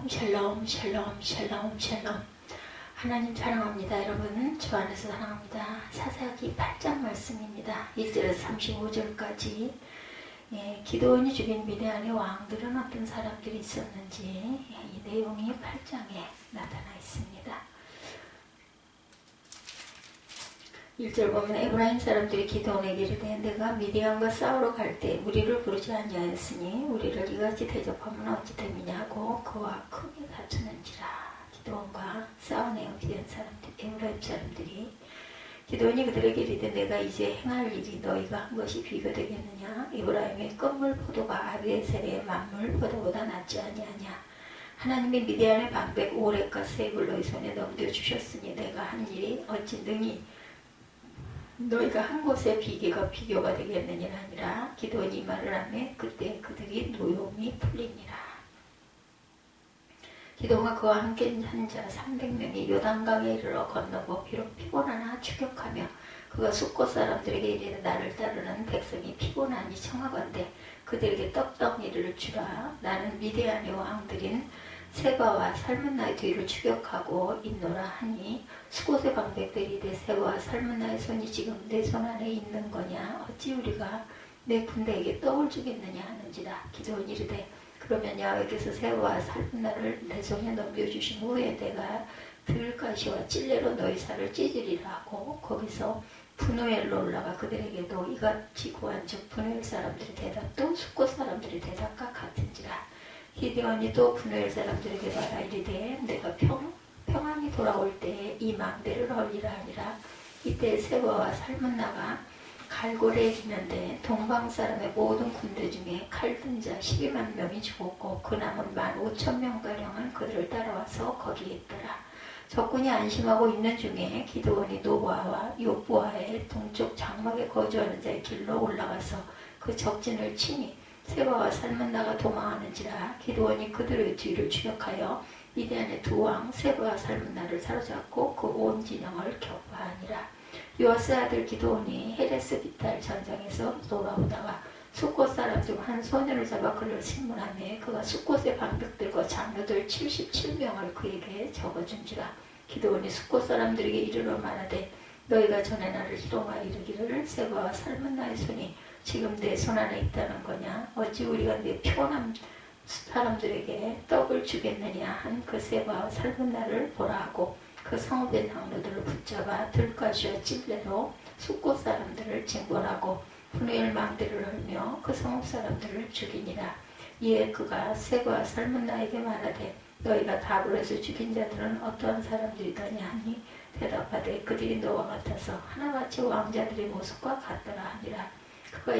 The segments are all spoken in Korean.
샬롬 샬롬 샬롬 샬롬. 하나님 사랑합니다. 여러분 주 안에서 사랑합니다. 사사기 8장 말씀입니다. 1절에서 35절까지. 기드온이 죽인 미디안의 왕들은 어떤 사람들이 있었는지 이 내용이 8장에 나타나 있습니다. 1절 보면 에브라임 사람들이 기드온에게 이르되 내가 미디안과 싸우러 갈 때 우리를 부르지 아니하였으니 우리를 이같이 대접하면 어찌 됨이냐고 그와 크게 다투는지라. 기드온과 싸우네요. 미디안 사람들, 에브라임 사람들이. 기드온이 그들에게 이르되 내가 이제 행할 일이 너희가 한 것이 비교되겠느냐. 에브라임의 끝물 포도가 아비에셀의 만물 포도보다 낫지 아니하냐. 하나님이 미디안의 방백 오랫과 세입을 너희 손에 넘겨주셨으니 내가 한 일이 어찌 능히 너희가 한 곳의 비교가 되겠느니라 하니라. 기드온이 말을 하매 그때 그들이 노용이 풀리니라. 기드온과 그와 함께 한 자 300명이 요단강에 이르러 건너고 비록 피곤하나 추격하며 그가 숫곳 사람들에게 이르되 나를 따르는 백성이 피곤하니 청하건대 그들에게 떡덩이를 주라. 나는 미디안의 왕들인 세바와 살문나의 뒤를 추격하고 있노라 하니 수곳의 방백들이 이르되 세바와 살문나의 손이 지금 내 손 안에 있는 거냐. 어찌 우리가 내 군대에게 떡을 주겠느냐 하는지라. 기드온이 이르되 그러면 야훼께서 세바와 살문나를 내 손에 넘겨주신 후에 내가 들가시와 찔레로 너희 살을 찢으리라 하고 거기서 분우엘로 올라가 그들에게도 이같이 구한 즉 분우엘 사람들의 대답도 수꽃 사람들의 대답과 같은지라. 기드온이 또 분우엘 사람들에게 말하 이르되 내가 평안히 돌아올 때에 이 망대를 헐리라 하니라. 이때 세바와 살문나가 갈고리에 있는데 동방 사람의 모든 군대 중에 칼든 자 12만 명이 죽었고 그 남은 15,000명가량은 그들을 따라와서 거기에 있더라. 적군이 안심하고 있는 중에 기드온이 노바와 욥보아의 동쪽 장막에 거주하는 자의 길로 올라가서 그 적진을 치니 세바와 살문나가 도망하는지라. 기드온이 그들의 뒤를 추격하여 미디안의 두 왕 세바와 살문나를 사로잡고 그 온 진영을 격파하니라. 요아스 아들 기드온이 헤레스 비탈 전장에서 돌아오다가 숫곳 사람 중 한 소년을 잡아 그를 신문하며 그가 숫곳의 방백들과 장로들 77명을 그에게 적어준지라. 기드온이 숫곳 사람들에게 이르러 말하되 너희가 전에 나를 희롱하여 이르기를 세바와 살문나의 손이 지금 내 손 안에 있다는 거냐. 어찌 우리가 내 피곤한 사람들에게 떡을 주겠느냐 한 그 세바와 살문나를 보라 하고 그 성읍의 장로들을 붙잡아 들가시와 찔레로 숫곳 사람들을 징벌하고 분우엘 망대를 헐며 그 성읍 사람들을 죽이니라. 이에 그가 세바와 살문나에게 말하되 너희가 답을 해서 죽인 자들은 어떠한 사람들이더냐 하니 대답하되 그들이 너와 같아서 하나같이 왕자들의 모습과 같더라 하니라. 그가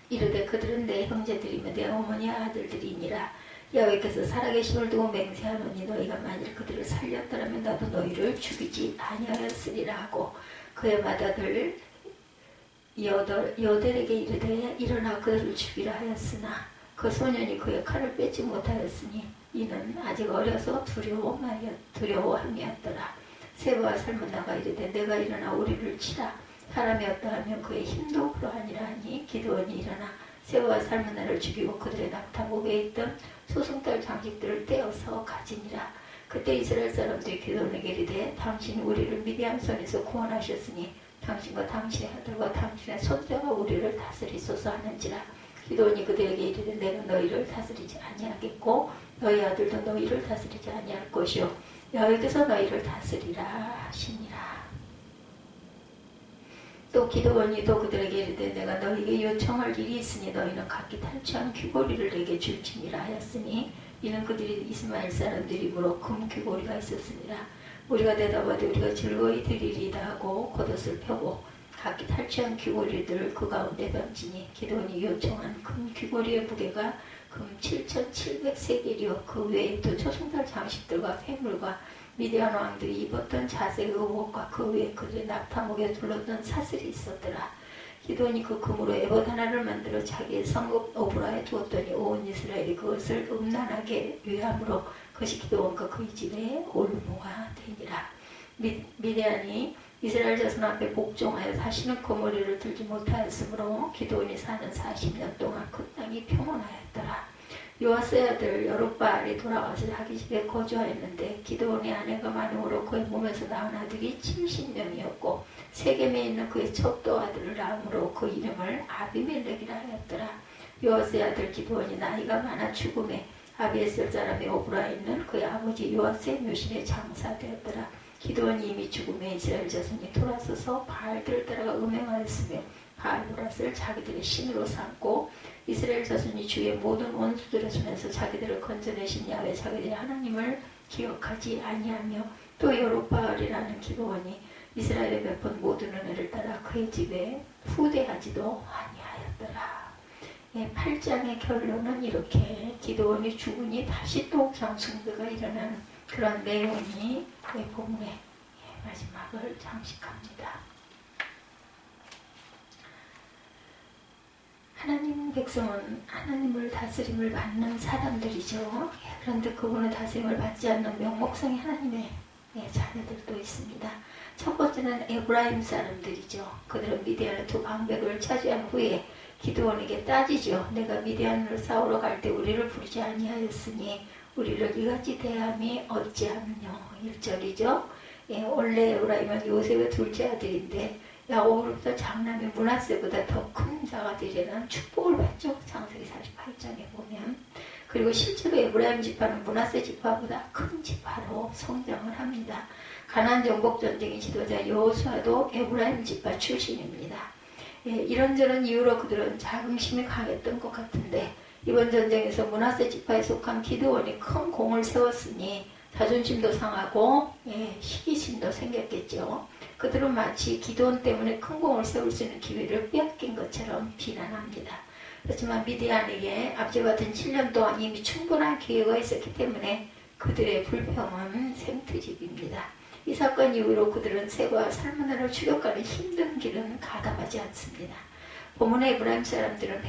이르되 그들은 내 형제들이며 내 어머니 아들들이니라. 야훼께서 살아계심을 두고 맹세하노니 너희가 만일 그들을 살렸더라면 나도 너희를 죽이지 아니하였으리라 하고 그의 맏아들 여델에게 이르되 일어나 그들을 죽이라 하였으나 그 소년이 그의 칼을 뺏지 못하였으니 이는 아직 어려서 두려워함이었더라. 세바와 살문나가 이르되 내가 일어나 우리를 치라. 사람이 없다하면 그의 힘도 그러하니라 하니 기드온이 일어나 세바와 살문나를 죽이고 그들의 낙타목에 있던 소송달 장식들을 떼어서 가지니라. 그때 이스라엘 사람들이 기드온에게 이르되 당신이 우리를 미디안 손에서 구원하셨으니 당신과 당신의 아들과 당신의 손자가 우리를 다스리소서 하는지라. 기드온이 그들에게 이르되 내가 너희를 다스리지 아니하겠고 너희 아들도 너희를 다스리지 아니할 것이요 야훼께서 너희를 다스리라 하시니라. 또 기드온이 또 그들에게 이르되 내가 너희에게 요청할 일이 있으니 너희는 각기 탈취한 귀고리를 내게 줄지니라 하였으니 이는 그들이 이스마엘 사람들이 입으로 금 귀고리가 있었습니다. 우리가 대답하되 우리가 즐거이 드리리다 하고 겉옷을 펴고 각기 탈취한 귀고리들을 그 가운데 던지니 기드온이 요청한 금 귀고리의 무게가 금 7,700세겔이요 그 외에 또 초승달 장식들과 폐물과 미디안 왕들이 입었던 자색 의복과 그 위에 그들의 낙타목에 둘렀던 사슬이 있었더라. 기드온이 그 금으로 에봇 하나를 만들어 자기의 성읍 오브라에 두었더니 온 이스라엘이 그것을 음란하게 위함으로 그것이 기드온과 그의 집에 올무가 되니라. 미디안이 이스라엘 자손 앞에 복종하여 다시는 거머리를 들지 못하였으므로 기드온이 사는 40년 동안 그 땅이 평온하였더라. 요아스의 아들 여룹바알이 돌아와서 자기 집에 거주하였는데 기드온의 아내가 마누로 그의 몸에서 낳은 아들이 70명이었고 세겜에 있는 그의 첩도 아들을 낳음으로 그 이름을 아비멜렉이라 하였더라. 요아스의 아들 기드온이 나이가 많아 죽음에 아비에셀 사람의 오브라에 있는 그의 아버지 요아스의 묘실에 장사되었더라. 기드온이 이미 죽음에 이스라엘 자손이 돌아서서 바알들을 따라가 음행하였으며 바알보랏을 자기들의 신으로 삼고 이스라엘 자손이 주의 모든 원수들의 손에서 자기들을 건져내신 야훼 자기들의 하나님을 기억하지 아니하며 또 여룹바알이라는 기드온이 이스라엘에 베푼 모든 은혜를 따라 그의 집에 후대하지도 아니하였더라. 8장의 결론은 이렇게 기드온이 죽으니 다시 또 장숭배가 일어나는 그런 내용이 본문의 마지막을 장식합니다. 하나님 백성은 하나님을 다스림을 받는 사람들이죠. 그런데 그분은 다스림을 받지 않는 명목상의 하나님의 자녀들도 있습니다. 첫 번째는 에브라임 사람들이죠. 그들은 미디안의 두 방백을 차지한 후에 기드온에게 따지죠. 내가 미디안으로 싸우러 갈 때 우리를 부르지 아니하였으니 우리를 이같이 대함이 어찌하느냐. 1절이죠. 원래 에브라임은 요셉의 둘째 아들인데 야곱으로부터 장남의 므낫세보다 더 큰 자가 되리라는 축복을 받죠. 창세기 48장에 보면. 그리고 실제로 에브라임 지파는 므낫세 지파보다 큰 지파로 성장을 합니다. 가나안 정복 전쟁의 지도자 여호수아도 에브라임 지파 출신입니다. 이런저런 이유로 그들은 자긍심이 강했던 것 같은데 이번 전쟁에서 므낫세 지파에 속한 기드온이 큰 공을 세웠으니 자존심도 상하고 시기심도 생겼겠죠. 그들은 마치 기드온 때문에 큰 공을 세울 수 있는 기회를 빼앗긴 것처럼 비난합니다. 그렇지만 미디안에게 앞서 같은 7년 동안 이미 충분한 기회가 있었기 때문에 그들의 불평은 생트집입니다. 이 사건 이후로 그들은 새와 살문화를 추격하는 힘든 길은 가담하지 않습니다. 본문의 에브라임 사람들은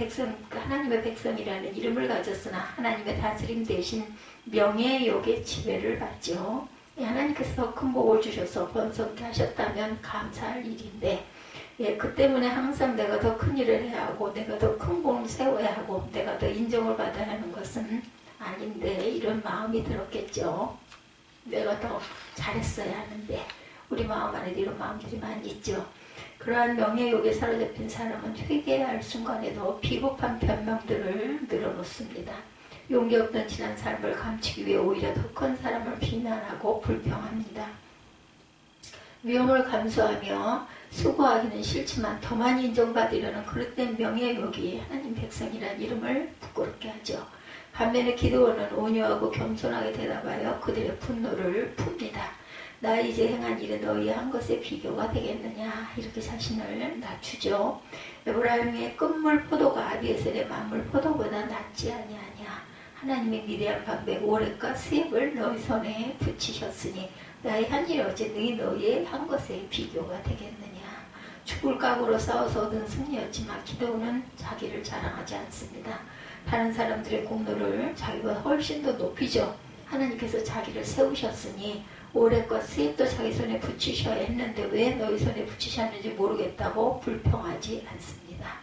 하나님의 백성이라는 이름을 가졌으나 하나님의 다스림 대신 명예의 욕의 지배를 받죠. 하나님께서 더 큰 복을 주셔서 번성케 하셨다면 감사할 일인데 그 때문에 항상 내가 더 큰 일을 해야 하고 내가 더 큰 공을 세워야 하고 내가 더 인정을 받아야 하는 것은 아닌데 이런 마음이 들었겠죠. 내가 더 잘했어야 하는데 우리 마음 안에도 이런 마음들이 많이 있죠. 그러한 명예욕에 사로잡힌 사람은 회개해야 할 순간에도 비겁한 변명들을 늘어놓습니다. 용기 없던 지난 삶을 감추기 위해 오히려 더 큰 사람을 비난하고 불평합니다. 위험을 감수하며 수고하기는 싫지만 더 많이 인정받으려는 그릇된 명예욕이 하나님 백성이라는 이름을 부끄럽게 하죠. 반면에 기드온은 온유하고 겸손하게 대답하여 그들의 분노를 풉니다. 나 이제 행한 일은 너희 한 것에 비교가 되겠느냐 이렇게 자신을 낮추죠. 에브라임의 끝물 포도가 아비에셀의 만물 포도보다 낫지 아니하냐. 하나님의 미디안 방백 오랫과 세입을 너희 손에 붙이셨으니 나의 한 일이 어찌 너희의 한 것에 비교가 되겠느냐. 죽을 각오로 싸워서 얻은 승리였지만 기드온은 자기를 자랑하지 않습니다. 다른 사람들의 공로를 자기가 훨씬 더 높이죠. 하나님께서 자기를 세우셨으니 오랫과 세입도 자기 손에 붙이셔야 했는데 왜 너희 손에 붙이셨는지 모르겠다고 불평하지 않습니다.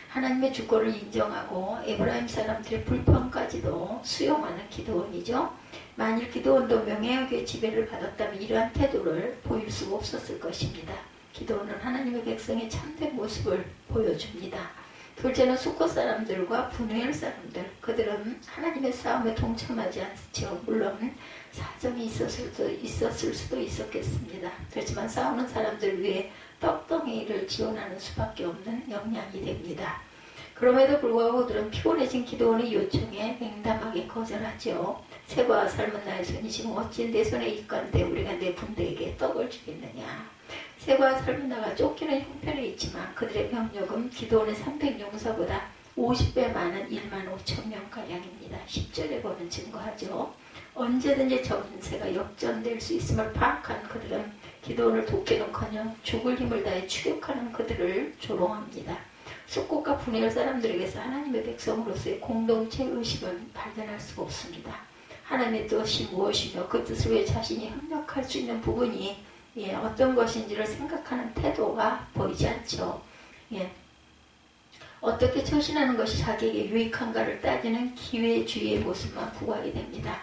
하나님의 주권을 인정하고 에브라임 사람들의 불평까지도 수용하는 기드온이죠. 만일 기드온도 명예욕의 지배를 받았다면 이러한 태도를 보일 수 없었을 것입니다. 기드온은 하나님의 백성의 참된 모습을 보여줍니다. 둘째는 수코 사람들과 분우엘 사람들. 그들은 하나님의 싸움에 동참하지 않죠. 물론 사정이 있었을 수도 있었겠습니다. 그렇지만 싸우는 사람들 위해 떡덩이를 지원하는 수밖에 없는 역량이 됩니다. 그럼에도 불구하고 그들은 피곤해진 기드온의 요청에 냉담하게 거절하죠. 새와 삶은 나의 손이 지금 어찌 내 손에 있건데 우리가 내 군대에게 떡을 주겠느냐. 새와 삶은 나가 쫓기는 형편에 있지만 그들의 병력은 기드온의 300용사보다 50배 많은 15,000명가량입니다. 10절에 보면 증거하죠. 언제든지 전세가 역전될 수 있음을 파악한 그들은 기드온을 돕기는커녕 죽을 힘을 다해 추격하는 그들을 조롱합니다. 숙곳과 분열 사람들에게서 하나님의 백성으로서의 공동체 의식은 발견할 수가 없습니다. 하나님의 뜻이 무엇이며 그 뜻을 위해 자신이 협력할 수 있는 부분이 어떤 것인지를 생각하는 태도가 보이지 않죠. 어떻게 처신하는 것이 자기에게 유익한가를 따지는 기회주의의 모습만 구하게 됩니다.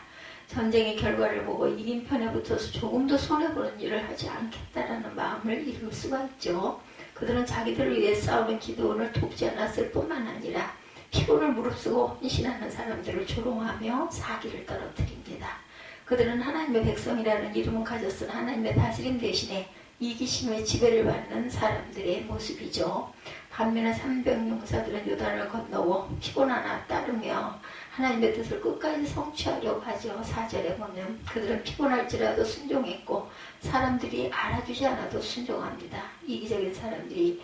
전쟁의 결과를 보고 이긴 편에 붙어서 조금도 손해보는 일을 하지 않겠다라는 마음을 이룰 수가 있죠. 그들은 자기들을 위해 싸우는 기드온을 돕지 않았을 뿐만 아니라 피곤을 무릅쓰고 헌신하는 사람들을 조롱하며 사기를 떨어뜨립니다. 그들은 하나님의 백성이라는 이름을 가졌은 하나님의 다스림 대신에 이기심의 지배를 받는 사람들의 모습이죠. 반면에 300용사들은 요단을 건너고 피곤하나 따르며 하나님의 뜻을 끝까지 성취하려고 하죠. 4절에 보면 그들은 피곤할지라도 순종했고 사람들이 알아주지 않아도 순종합니다. 이기적인 사람들이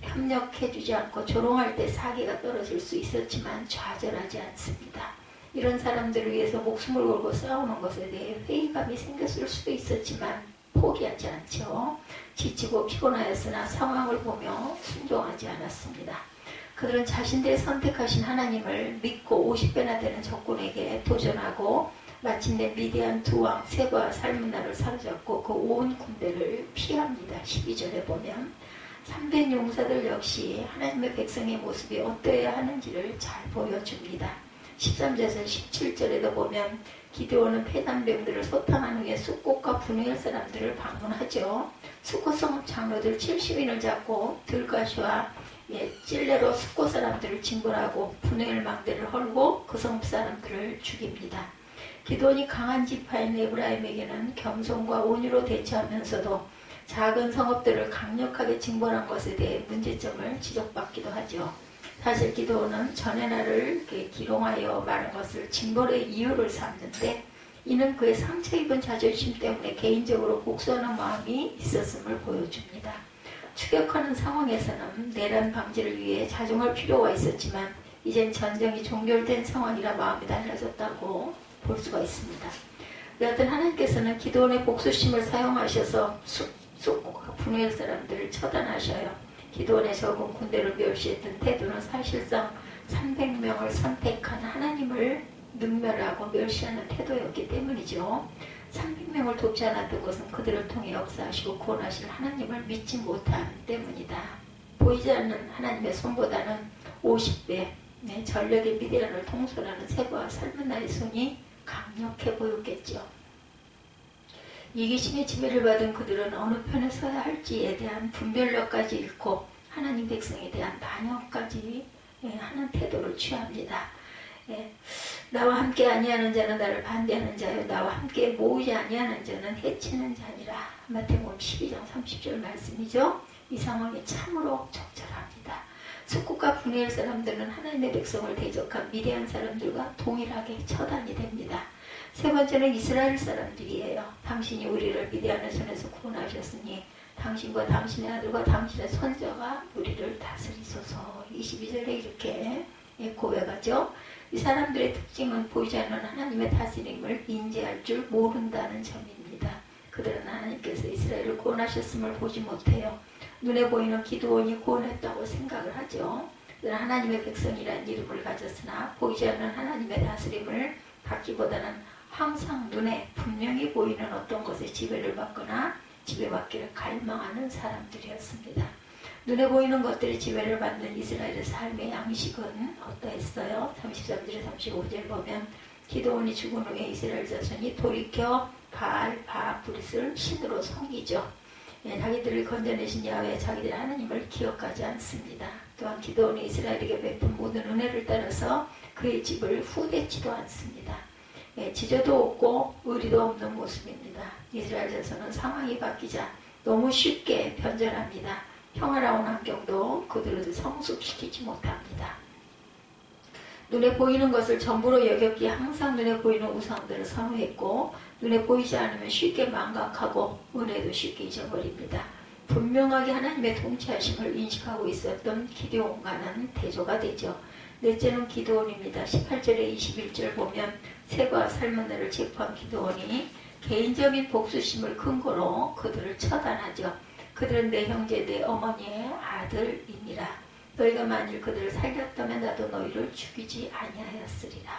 협력해주지 않고 조롱할 때 사기가 떨어질 수 있었지만 좌절하지 않습니다. 이런 사람들을 위해서 목숨을 걸고 싸우는 것에 대해 회의감이 생겼을 수도 있었지만 포기하지 않죠. 지치고 피곤하였으나 상황을 보며 순종하지 않았습니다. 그들은 자신들의 선택하신 하나님을 믿고 50배나 되는 적군에게 도전하고 마침내 미디안 두 왕 세바와 살문나를 사로잡고 그 온 군대를 피합니다. 12절에 보면 300용사들 역시 하나님의 백성의 모습이 어떠해야 하는지를 잘 보여줍니다. 13절에서 17절에도 보면 기드온은 패단병들을 소탕한 후에 숫꽃과 분회할 사람들을 방문하죠. 숫꽃 성읍 장로들 70인을 잡고 들가시와 찔레로 숫꽃 사람들을 징벌하고 분회할 망대를 헐고 그 성읍 사람들을 죽입니다. 기드온이 강한 지파인 에브라임에게는 겸손과 온유로 대처하면서도 작은 성읍들을 강력하게 징벌한 것에 대해 문제점을 지적받기도 하죠. 사실 기드온은 전의 날을 기롱하여 말한 것을 징벌의 이유를 삼는데 이는 그의 상처 입은 자존심 때문에 개인적으로 복수하는 마음이 있었음을 보여줍니다. 추격하는 상황에서는 내란 방지를 위해 자중할 필요가 있었지만 이젠 전쟁이 종결된 상황이라 마음이 달라졌다고 볼 수가 있습니다. 여하튼 하나님께서는 기드온의 복수심을 사용하셔서 숫꽃과 분회할 사람들을 처단하셔요. 기드온의 적은 군대를 멸시했던 태도는 사실상 300명을 선택한 하나님을 능멸하고 멸시하는 태도였기 때문이죠. 300명을 돕지 않았던 것은 그들을 통해 역사하시고 구원하실 하나님을 믿지 못하기 때문이다. 보이지 않는 하나님의 손보다는 50배 전력의 미디안을 통솔하는 세바와 살문나의 손이 강력해 보였겠죠. 이기심의 지배를 받은 그들은 어느 편에 서야 할지에 대한 분별력까지 잃고 하나님 백성에 대한 반역까지 하는 태도를 취합니다. 나와 함께 아니하는 자는 나를 반대하는 자요 나와 함께 모이지 아니하는 자는 해치는 자니라. 마태복음 12장 30절 말씀이죠. 이 상황이 참으로 적절합니다. 숫꽃과 분해할 사람들은 하나님의 백성을 대적한 미디안 사람들과 동일하게 처단이 됩니다. 세 번째는 이스라엘 사람들이에요. 당신이 우리를 미디안의 손에서 구원하셨으니 당신과 당신의 아들과 당신의 손자가 우리를 다스리소서. 22절에 이렇게 고백하죠. 이 사람들의 특징은 보이지 않는 하나님의 다스림을 인지할 줄 모른다는 점입니다. 그들은 하나님께서 이스라엘을 구원하셨음을 보지 못해요. 눈에 보이는 기드온이 구원했다고 생각을 하죠. 그들은 하나님의 백성이라는 이름을 가졌으나 보이지 않는 하나님의 다스림을 받기보다는 항상 눈에 분명히 보이는 어떤 것에 지배를 받거나 지배받기를 갈망하는 사람들이었습니다. 눈에 보이는 것들이 지배를 받는 이스라엘의 삶의 양식은 어떠했어요? 33절 35절 보면 기드온이 죽은 후에 이스라엘 자손이 돌이켜 바알 바브릿을 신으로 섬기죠. 자기들을 건져내신 야훼 자기들의 하나님을 기억하지 않습니다. 또한 기드온이 이스라엘에게 베푼 모든 은혜를 따라서 그의 집을 후대치도 않습니다. 지저도 없고 의리도 없는 모습입니다. 이스라엘 자손은 상황이 바뀌자 너무 쉽게 변절합니다. 평화로운 환경도 그들을 성숙시키지 못합니다. 눈에 보이는 것을 전부로 여겼기에 항상 눈에 보이는 우상들을 선호했고 눈에 보이지 않으면 쉽게 망각하고 은혜도 쉽게 잊어버립니다. 분명하게 하나님의 통치하심을 인식하고 있었던 기드온과는 대조가 되죠. 넷째는 기드온입니다. 18절에 21절 보면 세바와 살문나를 체포한 기드온이 개인적인 복수심을 근거로 그들을 처단하죠. 그들은 내 형제 내 어머니의 아들이니라. 너희가 만일 그들을 살렸다면 나도 너희를 죽이지 아니하였으리라.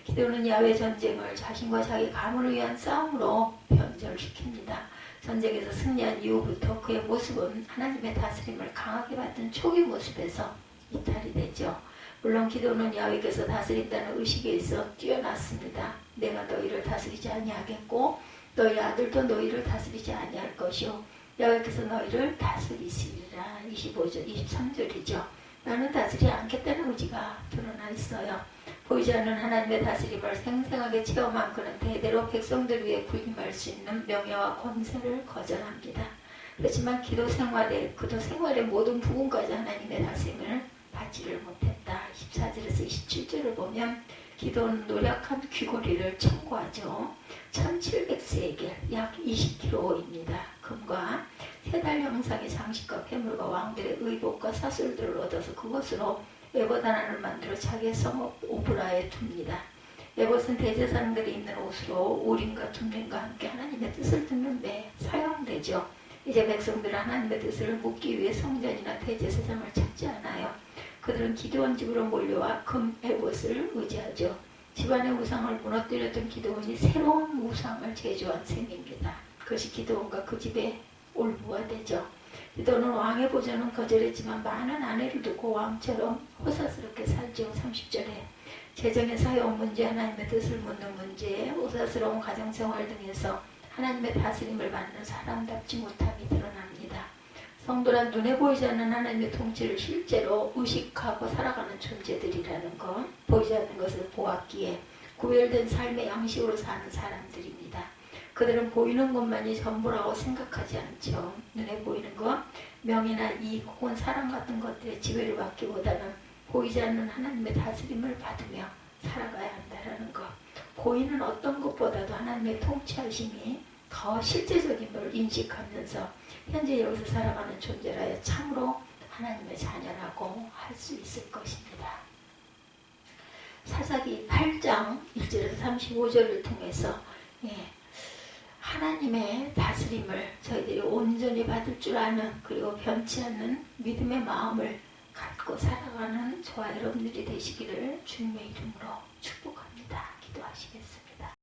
기드온은 야훼 전쟁을 자신과 자기 가문을 위한 싸움으로 변절시킵니다. 전쟁에서 승리한 이후부터 그의 모습은 하나님의 다스림을 강하게 받은 초기 모습에서 이탈이 되죠. 물론 기도는 야훼께서 다스린다는 의식에 있어 뛰어났습니다. 내가 너희를 다스리지 아니하겠고 너희 아들도 너희를 다스리지 아니할 것이요 야훼께서 너희를 다스리시리라. 25절, 23절이죠. 나는 다스리지 않겠다는 의지가 드러나 있어요. 보이지 않는 하나님의 다스림을 생생하게 체험한 그는 대대로 백성들 위해 군림할 수 있는 명예와 권세를 거절합니다. 그렇지만 기도 생활의 모든 부분까지 하나님의 다스림을 받지를 못했다. 24절에서 27절을 보면 기도는 노력한 귀고리를 청구하죠. 1700세겔 약 20kg입니다. 금과 3달 형상의 장식과 폐물과 왕들의 의복과 사슬들을 얻어서 그것으로 에봇 하나를 만들어 자기의 성읍 오브라에 둡니다. 에봇은 대제사장들이 입는 옷으로 우림과 둠림과 함께 하나님의 뜻을 듣는 데 사용되죠. 이제 백성들은 하나님의 뜻을 묻기 위해 성전이나 대제사장을 찾지 않아요. 그들은 기드온 집으로 몰려와 금 에봇을 의지하죠. 집안의 우상을 무너뜨렸던 기드온이 새로운 우상을 제조한 셈입니다. 그것이 기드온과 그 집의 올무가 되죠. 기드온은 왕의 보좌는 거절했지만 많은 아내를 두고 왕처럼 호사스럽게 살죠. 30절에 재정의 사용 문제, 하나님의 뜻을 묻는 문제, 호사스러운 가정생활 등에서 하나님의 다스림을 받는 사람답지 못함이 드러납니다. 성도란 눈에 보이지 않는 하나님의 통치를 실제로 의식하고 살아가는 존재들이라는 것, 보이지 않는 것을 보았기에 구별된 삶의 양식으로 사는 사람들입니다. 그들은 보이는 것만이 전부라고 생각하지 않죠. 눈에 보이는 것, 명예나 이익 혹은 사랑 같은 것들의 지배를 받기보다는 보이지 않는 하나님의 다스림을 받으며 살아가야 한다는 것. 보이는 어떤 것보다도 하나님의 통치하심이 더 실제적인 걸 인식하면서 현재 여기서 살아가는 존재라야 참으로 하나님의 자녀라고 할 수 있을 것입니다. 사사기 8장 1절에서 35절을 통해서 하나님의 다스림을 저희들이 온전히 받을 줄 아는, 그리고 변치 않는 믿음의 마음을 갖고 살아가는 저와 여러분들이 되시기를 주님의 이름으로 축복합니다. 기도하시겠습니다.